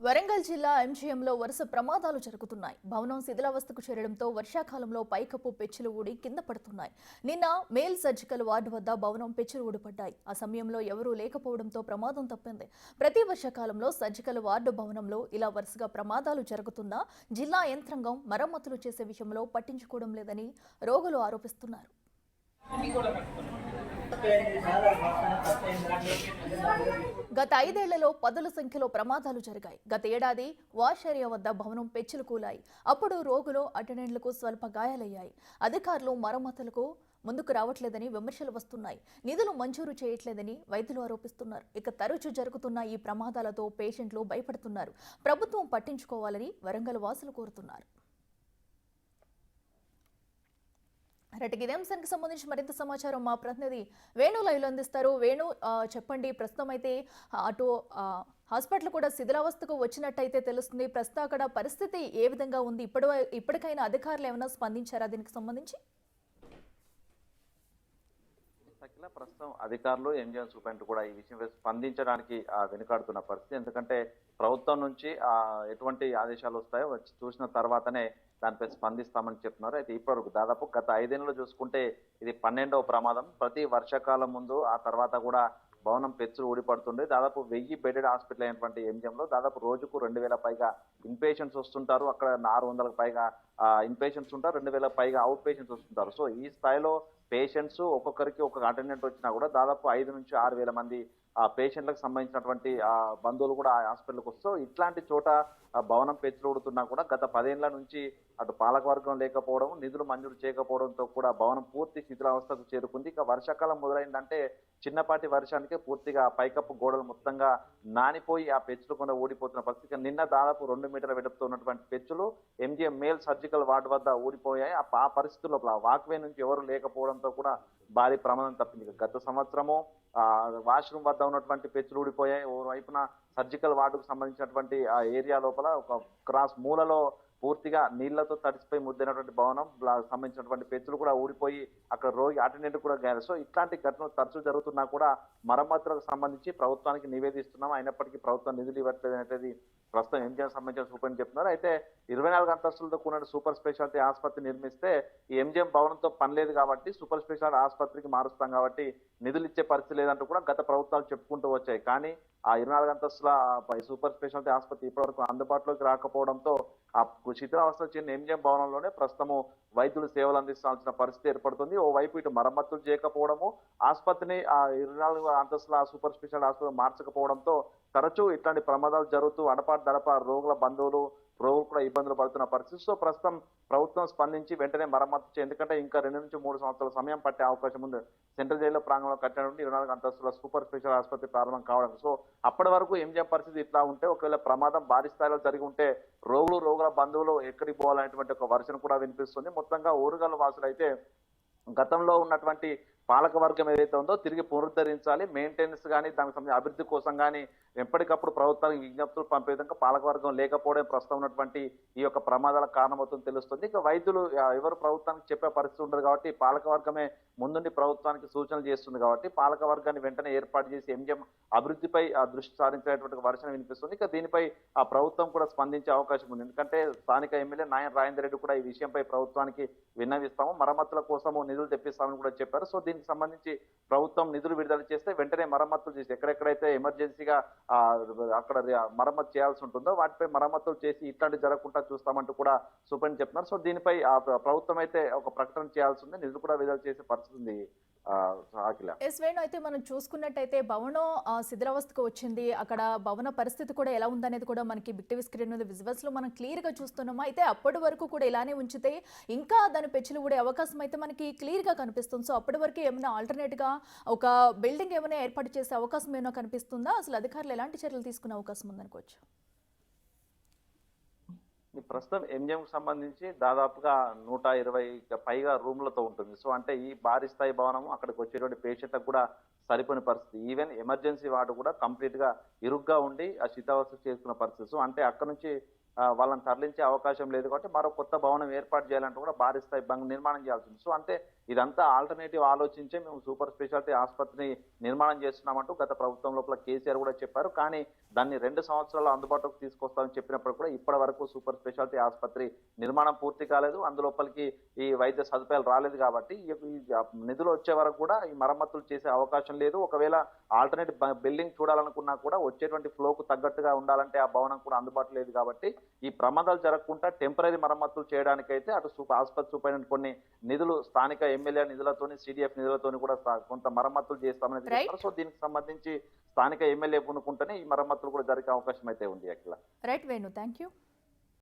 వరంగల్ జిల్లా ఎంజీఎంలో వరుస ప్రమాదాలు జరుగుతున్నాయి. భవనం శిథిలావస్థకు చేరడంతో వర్షాకాలంలో పైకప్పు పెచ్చులు ఊడి కింద పడుతున్నాయి. నిన్న మేల్ సర్జికల్ వార్డు వద్ద భవనం పెచ్చులు ఊడిపడ్డాయి. ఆ సమయంలో ఎవరూ లేకపోవడంతో ప్రమాదం తప్పింది. ప్రతి వర్షాకాలంలో సర్జికల్ వార్డు భవనంలో ఇలా వరుసగా ప్రమాదాలు జరుగుతున్నా జిల్లా యంత్రాంగం మరమ్మతులు చేసే విషయంలో పట్టించుకోవడం లేదని రోగులు ఆరోపిస్తున్నారు. గత 5 ఏళ్లలో పదుల సంఖ్యలో ప్రమాదాలు జరిగాయి. గత ఏడాది వాష్ ఏరియా వద్ద భవనం పెచ్చులు కూలాయి. అప్పుడు రోగులు అటెండెంట్లకు స్వల్ప గాయాలయ్యాయి. అధికారులు మరమ్మతులకు ముందుకు రావట్లేదని విమర్శలు వస్తున్నాయి. నిధులు మంజూరు చేయట్లేదని వైద్యులు ఆరోపిస్తున్నారు. ఇక తరచూ జరుగుతున్న ఈ ప్రమాదాలతో పేషెంట్లు భయపడుతున్నారు. ప్రభుత్వం పట్టించుకోవాలని వరంగల్ వాసులు కోరుతున్నారు. ఇదే అంశానికి సంబంధించి మరింత సమాచారం మా ప్రతినిధి వేణు లైవ్లో అందిస్తారు. వేణు, చెప్పండి. ప్రస్తుతం అయితే అటు హాస్పిటల్ కూడా శిథిలావస్థకు వచ్చినట్టయితే తెలుస్తుంది. ప్రస్తుతం అక్కడ పరిస్థితి ఏ విధంగా ఉంది? ఇప్పటికైనా అధికారులు ఏమైనా స్పందించారా దీనికి సంబంధించి? ప్రస్తుతం అధికారులు ఎంజిఎం సూపరింటెండెంట్ కూడా ఈ విషయం స్పందించడానికి వెనుకాడుతున్న పరిస్థితి. ఎందుకంటే ప్రభుత్వం నుంచి ఎటువంటి ఆదేశాలు వస్తాయో వచ్చి చూసిన తర్వాతనే దానిపై స్పందిస్తామని చెప్తున్నారు. అయితే ఇప్పటివరకు దాదాపు గత 5 ఏళ్లలో చూసుకుంటే ఇది 12వ ప్రమాదం. ప్రతి వర్షాకాలం ముందు ఆ తర్వాత కూడా భవనం పెచ్చులు ఊడిపడుతుండే. దాదాపు 1000 బెడెడ్ హాస్పిటల్ అయినటువంటి ఎంజిఎంలో దాదాపు రోజుకు 2000 పైగా ఇన్పేషెంట్స్ వస్తుంటారు. అక్కడ 600కు పైగా ఇన్పేషెంట్స్ ఉంటారు, 2000 పైగా అవుట్ పేషెంట్స్ వస్తుంటారు. సో ఈ స్థాయిలో పేషెంట్స్ ఒక్కొక్కరికి ఒక అటెండెంట్ వచ్చినా కూడా దాదాపు 5 నుంచి 6000 మంది ఆ పేషెంట్లకు సంబంధించినటువంటి బంధువులు కూడా ఆ హాస్పిటల్కి వస్తూ ఇట్లాంటి చోట భవనం పెచ్చులుడుతున్నా కూడా గత 10 ఏళ్ల నుంచి అటు పాలకవర్గం లేకపోవడం, నిధులు మంజూరు చేయకపోవడంతో కూడా భవనం పూర్తి శిథిలావస్థకు చేరుకుంది. ఇక వర్షాకాలం మొదలైందంటే చిన్నపాటి వర్షానికే పూర్తిగా పైకప్పు గోడలు మొత్తంగా నానిపోయి ఆ పెచ్చులు కూడా ఊడిపోతున్న పరిస్థితి. నిన్న దాదాపు 2 మీటర్ల వెడల్పుతో ఉన్నటువంటి పెచ్చులు ఎంజిఎం మేల్ సర్జికల్ వార్డు వద్ద ఊడిపోయాయి. ఆ పరిస్థితుల్లో వాక్వే నుంచి ఎవరు లేకపోవడంతో కూడా భారీ ప్రమాదం తప్పింది. గత సంవత్సరము వాష్రూమ్ వద్ద ఉన్నటువంటి పెచ్చులు ఊడిపోయాయి. ఓ వైపున సర్జికల్ వార్డుకు సంబంధించినటువంటి ఆ ఏరియా లోపల ఒక క్రాస్ మూలలో పూర్తిగా నీళ్లతో తడిసిపోయి ముద్దైనటువంటి భవనం సంబంధించినటువంటి పెచ్చులు కూడా ఊడిపోయి అక్కడ రోగి అటెండెంట్ కూడా గాయారు. సో ఇట్లాంటి ఘటనలు తరచూ జరుగుతున్నా కూడా మరమ్మతులకు సంబంధించి ప్రభుత్వానికి నివేదిస్తున్నాం. అయినప్పటికీ ప్రభుత్వం నిధులు ఇవ్వట్లేదు అనేది ప్రస్తుతం ఎంజిఎం సంబంధించిన సూపరింటెండెంట్ చెప్తున్నారు. అయితే 24 అంతస్తులతో కూడిన సూపర్ స్పెషాలిటీ ఆసుపత్రి నిర్మిస్తే ఈ ఎంజిఎం భవనంతో పని లేదు కాబట్టి సూపర్ స్పెషాలిటీ ఆసుపత్రికి మారుస్తాం కాబట్టి నిధులు ఇచ్చే పరిస్థితి లేదంటూ కూడా గత ప్రభుత్వాలు చెప్పుకుంటూ వచ్చాయి. కానీ ఆ 24 అంతస్తుల సూపర్ స్పెషాలిటీ ఆసుపత్రి ఇప్పటివరకు అందుబాటులోకి రాకపోవడంతో ఆ శిథిలావస్థ చెందిన ఎంజిఎం భవనంలోనే ప్రస్తుతము వైద్యులు సేవలు అందించాల్సిన పరిస్థితి ఏర్పడుతుంది. ఓవైపు ఇటు మరమ్మతులు చేయకపోవడము, ఆసుపత్రిని ఆ 24 అంతస్తుల సూపర్ స్పెషాలిటీ ఆసుపత్రి మార్చకపోవడంతో తరచూ ఇట్లాంటి ప్రమాదాలు జరుగుతూ అడపాటు దడప రోగుల బంధువులు రోగులు కూడా ఇబ్బందులు పడుతున్న పరిస్థితి. సో ప్రస్తుతం ప్రభుత్వం స్పందించి వెంటనే మరమ్మతు ఎందుకంటే ఇంకా 2 నుంచి 3 సంవత్సరాల సమయం పట్టే అవకాశం ఉంది. సెంట్రల్ జైల్లో ప్రాంగణంలో కట్టినటువంటి 24 అంతస్తుల సూపర్ స్పెషల్ ఆసుపత్రి ప్రారంభం కావడం. సో అప్పటి వరకు ఎంజిఎం పరిస్థితి ఇట్లా ఉంటే ఒకవేళ ప్రమాదం భారీ స్థాయిలో జరిగి ఉంటే రోగుల బంధువులు ఎక్కడికి పోవాలనేటువంటి ఒక వర్షన్ కూడా వినిపిస్తుంది. మొత్తంగా ఓరుగల్ వాసులు అయితే గతంలో ఉన్నటువంటి పాలక వర్గం ఏదైతే ఉందో తిరిగి పునరుద్ధరించాలి. మెయింటెనెన్స్ కానీ దానికి సంబంధించిన అభివృద్ధి కోసం కానీ ఎప్పటికప్పుడు ప్రభుత్వానికి విజ్ఞప్తులు పంపే విధంగా పాలకవర్గం లేకపోవడం ప్రస్తుతం ఉన్నటువంటి ఈ యొక్క ప్రమాదాలకు కారణమవుతుందని తెలుస్తుంది. ఇక వైద్యులు ఎవరు ప్రభుత్వానికి చెప్పే పరిస్థితి ఉండదు కాబట్టి పాలకవర్గమే ముందుండి ప్రభుత్వానికి సూచనలు చేస్తుంది కాబట్టి పాలకవర్గాన్ని వెంటనే ఏర్పాటు చేసి ఎంజిఎం అభివృద్ధిపై దృష్టి సారించేటువంటి వర్షం వినిపిస్తుంది. ఇక దీనిపై ఆ ప్రభుత్వం కూడా స్పందించే అవకాశం ఉంది. ఎందుకంటే స్థానిక ఎమ్మెల్యే నాయన రాజేందర్ రెడ్డి కూడా ఈ విషయంపై ప్రభుత్వానికి విన్నవిస్తాము, మరమ్మతుల కోసము నిధులు తెప్పిస్తామని కూడా చెప్పారు. సో దీనికి సంబంధించి ప్రభుత్వం నిధులు విడుదల చేస్తే వెంటనే మరమ్మతులు చేసి ఎక్కడెక్కడైతే ఎమర్జెన్సీగా అక్కడ మరమ్మతు చేయాల్సి ఉంటుందో వాటిపై మరమ్మతులు చేసి ఇట్లాంటి జరగకుండా చూస్తామంటూ కూడా సూపరింటెండెంట్ చెప్తున్నారు. సో దీనిపై ప్రభుత్వం అయితే ఒక ప్రకటన చేయాల్సి ఉంది, నిధులు కూడా విడుదల చేసే పరిస్థితి ఉంది. అయితే మనం చూసుకున్నట్టయితే భవనం శిథిలావస్థకు వచ్చింది. అక్కడ భవన పరిస్థితి కూడా ఎలా ఉందనేది కూడా మనకి బిగ్ టీవీ స్క్రీన్ మీద విజువల్స్ లో మనం క్లియర్ గా చూస్తున్నాము. అయితే అప్పటి వరకు కూడా ఇలానే ఉంచితే ఇంకా దాని పెచ్చులు ఊడే అవకాశం అయితే మనకి క్లియర్ గా కనిపిస్తుంది. సో అప్పటి వరకు ఏమైనా ఆల్టర్నేట్ గా ఒక బిల్డింగ్ ఏమైనా ఏర్పాటు చేసే అవకాశం ఏమైనా కనిపిస్తుందా? అసలు అధికారులు ఎలాంటి చర్యలు తీసుకునే అవకాశం ఉందనుకోవచ్చు? ప్రస్తుతం ఎంజిఎం కు సంబంధించి దాదాపుగా 120 పైగా రూమ్లతో ఉంటుంది. సో అంటే ఈ భారీ స్థాయి భవనం అక్కడికి వచ్చేటువంటి పేషెంట్లకు కూడా సరిపోయిన పరిస్థితి. ఈవెన్ ఎమర్జెన్సీ వార్డు కూడా కంప్లీట్ గా ఇరుగ్గా ఉండి ఆ శిథిలావస్థ చేసుకున్న పరిస్థితి. సో అంటే అక్కడ నుంచి వాళ్ళని తరలించే అవకాశం లేదు కాబట్టి మరో కొత్త భవనం ఏర్పాటు చేయాలంటే కూడా భారీ స్థాయి నిర్మాణం చేయాల్సి ఉంది. సో అంటే ఇదంతా ఆల్టర్నేటివ్ ఆలోచించే మేము సూపర్ స్పెషాలిటీ ఆసుపత్రిని నిర్మాణం చేస్తున్నామంటూ గత ప్రభుత్వం లోపల కేసీఆర్ కూడా చెప్పారు. కానీ దాన్ని 2 సంవత్సరాలు అందుబాటులోకి తీసుకొస్తామని చెప్పినప్పుడు కూడా ఇప్పటి వరకు సూపర్ స్పెషాలిటీ ఆసుపత్రి నిర్మాణం పూర్తి కాలేదు. అందులోపలికి ఈ వైద్య సదుపాయాలు రాలేదు కాబట్టి ఈ నిధులు వచ్చే వరకు కూడా ఈ మరమ్మతులు చేసే అవకాశం లేదు. ఒకవేళ ఆల్టర్నేటివ్ బిల్డింగ్ చూడాలనుకున్నా కూడా వచ్చేటువంటి ఫ్లోకు తగ్గట్టుగా ఉండాలంటే ఆ భవనం కూడా అందుబాటులో లేదు కాబట్టి ఈ ప్రమాదాలు జరగకుండా టెంపరీ మరమ్మతులు చేయడానికైతే అటు ఆసుపత్రి సూపరింటెండెంట్ కొన్ని నిధులు స్థానిక ఎమ్మెల్యే నిధులతోని సిడిఎఫ్ నిధులతోని కూడా కొంత మరమ్మతులు చేస్తామని చెప్పారు. సో దీనికి సంబంధించి స్థానిక ఎమ్మెల్యే పూనుకుంటేనే ఈ మరమ్మతులు కూడా జరిగే అవకాశం అయితే ఉంది. Akhila. Right Venu, thank you.